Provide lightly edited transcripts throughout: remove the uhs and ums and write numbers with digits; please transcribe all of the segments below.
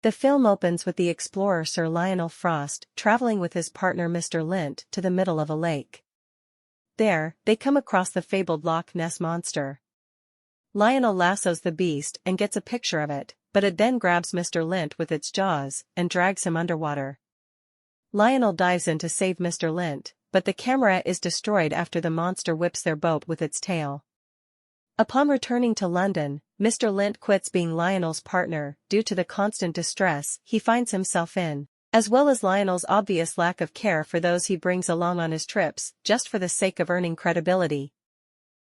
The film opens with the explorer Sir Lionel Frost traveling with his partner Mr. Lint to the middle of a lake. There, they come across the fabled Loch Ness monster. Lionel lassos the beast and gets a picture of it, but it then grabs Mr. Lint with its jaws and drags him underwater. Lionel dives in to save Mr. Lint, but the camera is destroyed after the monster whips their boat with its tail. Upon returning to London, Mr. Lint quits being Lionel's partner due to the constant distress he finds himself in, as well as Lionel's obvious lack of care for those he brings along on his trips just for the sake of earning credibility.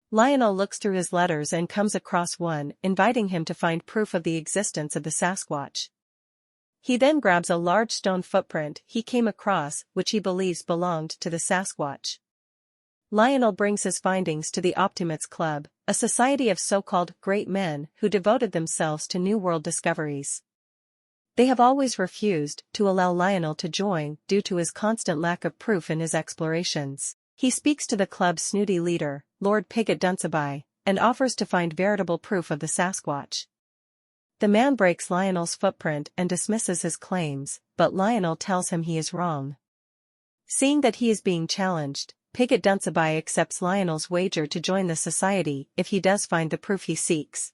Lionel looks through his letters and comes across one inviting him to find proof of the existence of the Sasquatch. He then grabs a large stone footprint he came across which he believes belonged to the Sasquatch. Lionel brings his findings to the Optimates Club, a society of so-called great men who devoted themselves to New World discoveries. They have always refused to allow Lionel to join due to his constant lack of proof in his explorations. He speaks to the club's snooty leader, Lord Pigot Dunsabye, and offers to find veritable proof of the Sasquatch. The man breaks Lionel's footprint and dismisses his claims, but Lionel tells him he is wrong. Seeing that he is being challenged, Pigot Dunsabye accepts Lionel's wager to join the society if he does find the proof he seeks.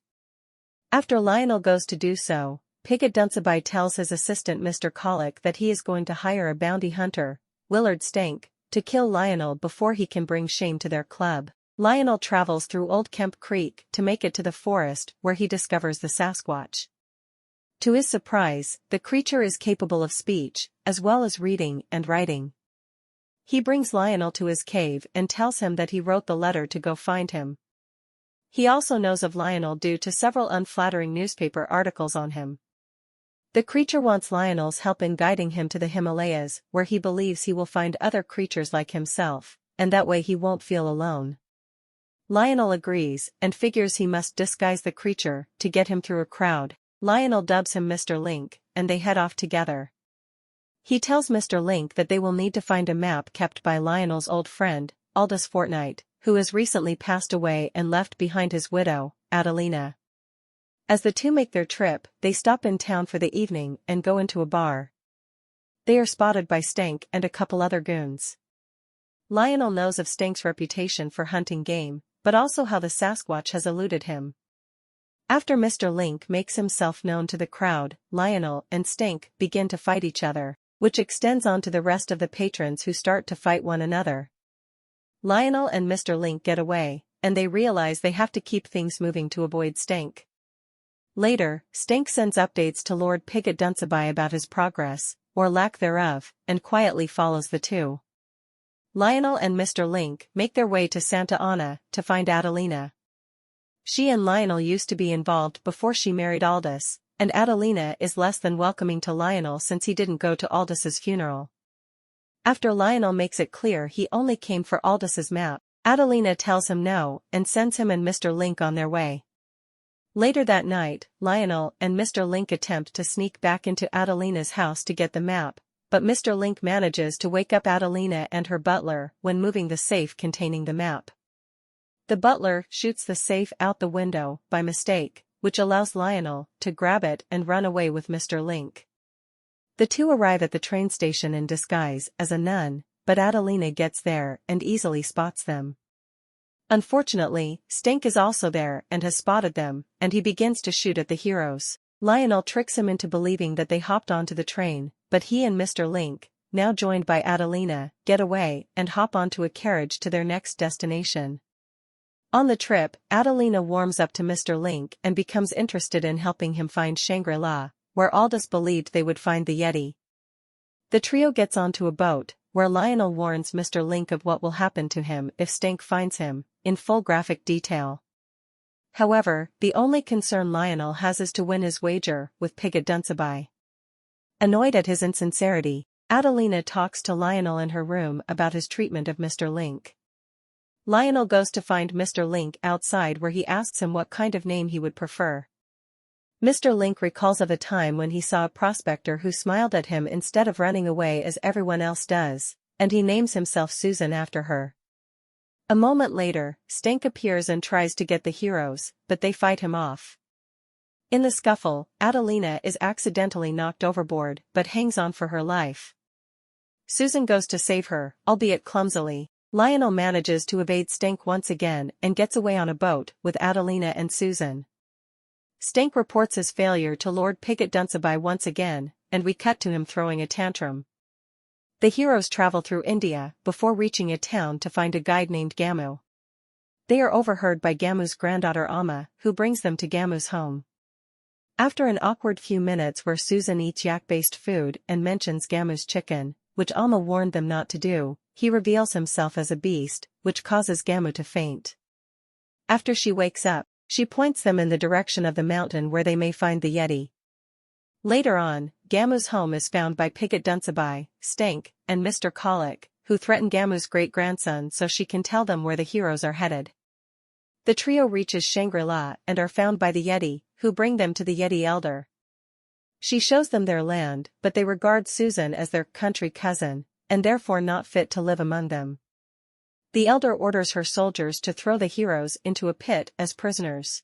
After Lionel goes to do so, Pigot Dunsabye tells his assistant Mr. Colic that he is going to hire a bounty hunter, Willard Stank, to kill Lionel before he can bring shame to their club. Lionel travels through Old Kemp Creek to make it to the forest where he discovers the Sasquatch. To his surprise, the creature is capable of speech, as well as reading and writing. He brings Lionel to his cave and tells him that he wrote the letter to go find him. He also knows of Lionel due to several unflattering newspaper articles on him. The creature wants Lionel's help in guiding him to the Himalayas, where he believes he will find other creatures like himself, and that way he won't feel alone. Lionel agrees and figures he must disguise the creature to get him through a crowd. Lionel dubs him Mr. Link, and they head off together. He tells Mr. Link that they will need to find a map kept by Lionel's old friend, Aldous Fortnight, who has recently passed away and left behind his widow, Adelina. As the two make their trip, they stop in town for the evening and go into a bar. They are spotted by Stank and a couple other goons. Lionel knows of Stank's reputation for hunting game, but also how the Sasquatch has eluded him. After Mr. Link makes himself known to the crowd, Lionel and Stank begin to fight each other, which extends on to the rest of the patrons who start to fight one another. Lionel and Mr. Link get away, and they realize they have to keep things moving to avoid Stank. Later, Stank sends updates to Lord Pigot Dunsabye about his progress, or lack thereof, and quietly follows the two. Lionel and Mr. Link make their way to Santa Ana to find Adelina. She and Lionel used to be involved before she married Aldous, and Adelina is less than welcoming to Lionel since he didn't go to Aldous's funeral. After Lionel makes it clear he only came for Aldous's map, Adelina tells him no and sends him and Mr. Link on their way. Later that night, Lionel and Mr. Link attempt to sneak back into Adelina's house to get the map, but Mr. Link manages to wake up Adelina and her butler when moving the safe containing the map. The butler shoots the safe out the window by mistake, which allows Lionel to grab it and run away with Mr. Link. The two arrive at the train station in disguise as a nun, but Adelina gets there and easily spots them. Unfortunately, Stank is also there and has spotted them, and he begins to shoot at the heroes. Lionel tricks him into believing that they hopped onto the train, but he and Mr. Link, now joined by Adelina, get away and hop onto a carriage to their next destination. On the trip, Adelina warms up to Mr. Link and becomes interested in helping him find Shangri-La, where Aldous believed they would find the Yeti. The trio gets onto a boat, where Lionel warns Mr. Link of what will happen to him if Stank finds him, in full graphic detail. However, the only concern Lionel has is to win his wager with Pigot Dunsabye. Annoyed at his insincerity, Adelina talks to Lionel in her room about his treatment of Mr. Link. Lionel goes to find Mr. Link outside where he asks him what kind of name he would prefer. Mr. Link recalls of a time when he saw a prospector who smiled at him instead of running away as everyone else does, and he names himself Susan after her. A moment later, Stank appears and tries to get the heroes, but they fight him off. In the scuffle, Adelina is accidentally knocked overboard but hangs on for her life. Susan goes to save her, albeit clumsily. Lionel manages to evade Stank once again and gets away on a boat with Adelina and Susan. Stank reports his failure to Lord Pigot Dunsabye once again, and we cut to him throwing a tantrum. The heroes travel through India before reaching a town to find a guide named Gamu. They are overheard by Gamu's granddaughter Amma, who brings them to Gamu's home. After an awkward few minutes where Susan eats yak-based food and mentions Gamu's chicken, which Amma warned them not to do, he reveals himself as a beast, which causes Gamu to faint. After she wakes up, she points them in the direction of the mountain where they may find the Yeti. Later on, Gamu's home is found by Pigot Dunsabye, Stank, and Mr. Colic, who threaten Gamu's great-grandson so she can tell them where the heroes are headed. The trio reaches Shangri-La and are found by the Yeti, who bring them to the Yeti elder. She shows them their land, but they regard Susan as their country cousin, and therefore not fit to live among them. The elder orders her soldiers to throw the heroes into a pit as prisoners.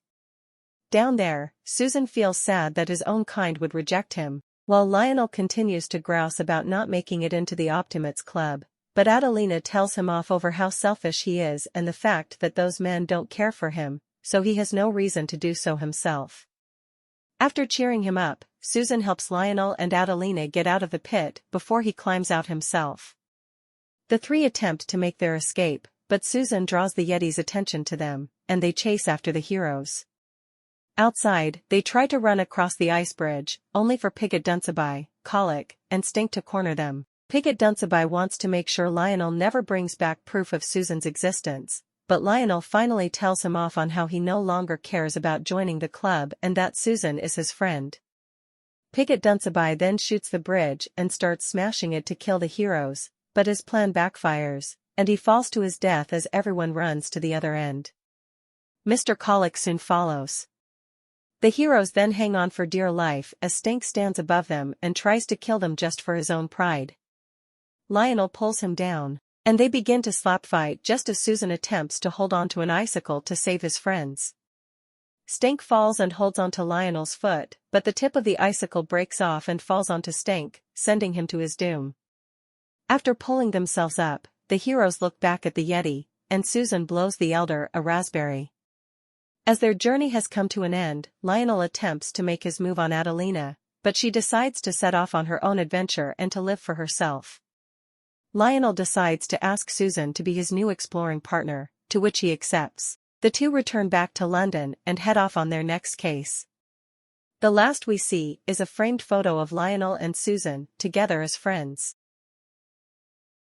Down there, Susan feels sad that his own kind would reject him, while Lionel continues to grouse about not making it into the Optimates Club, but Adelina tells him off over how selfish he is and the fact that those men don't care for him, so he has no reason to do so himself. After cheering him up, Susan helps Lionel and Adelina get out of the pit before he climbs out himself. The three attempt to make their escape, but Susan draws the Yeti's attention to them, and they chase after the heroes. Outside, they try to run across the ice bridge, only for Pigot Dunsabye, Colic, and Stink to corner them. Pigot Dunsabye wants to make sure Lionel never brings back proof of Susan's existence, but Lionel finally tells him off on how he no longer cares about joining the club and that Susan is his friend. Pigot Dunsabye then shoots the bridge and starts smashing it to kill the heroes, but his plan backfires, and he falls to his death as everyone runs to the other end. Mr. Colic soon follows. The heroes then hang on for dear life as Stank stands above them and tries to kill them just for his own pride. Lionel pulls him down, and they begin to slap fight just as Susan attempts to hold on to an icicle to save his friends. Stank falls and holds onto Lionel's foot, but the tip of the icicle breaks off and falls onto Stank, sending him to his doom. After pulling themselves up, the heroes look back at the Yeti, and Susan blows the elder a raspberry. As their journey has come to an end, Lionel attempts to make his move on Adelina, but she decides to set off on her own adventure and to live for herself. Lionel decides to ask Susan to be his new exploring partner, to which he accepts. The two return back to London and head off on their next case. The last we see is a framed photo of Lionel and Susan, together as friends.